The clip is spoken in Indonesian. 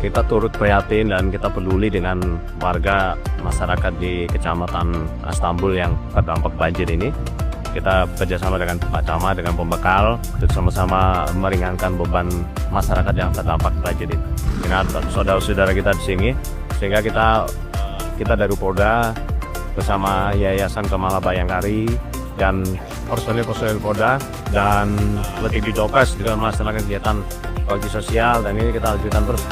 Kita turut prihatin dan kita peduli dengan warga masyarakat di Kecamatan Istanbul yang terdampak banjir ini. Kita bekerjasama dengan Pak Camat, dengan pembekal, untuk sama-sama meringankan beban masyarakat yang terdampak banjir ini. Dengan saudara-saudara kita di sini, sehingga kita dari Polda bersama Yayasan Kemala Bayangkari dan personil Polda dan lebih di Dokes juga melaksanakan kegiatan bakti sosial, dan ini kita lanjutkan terus.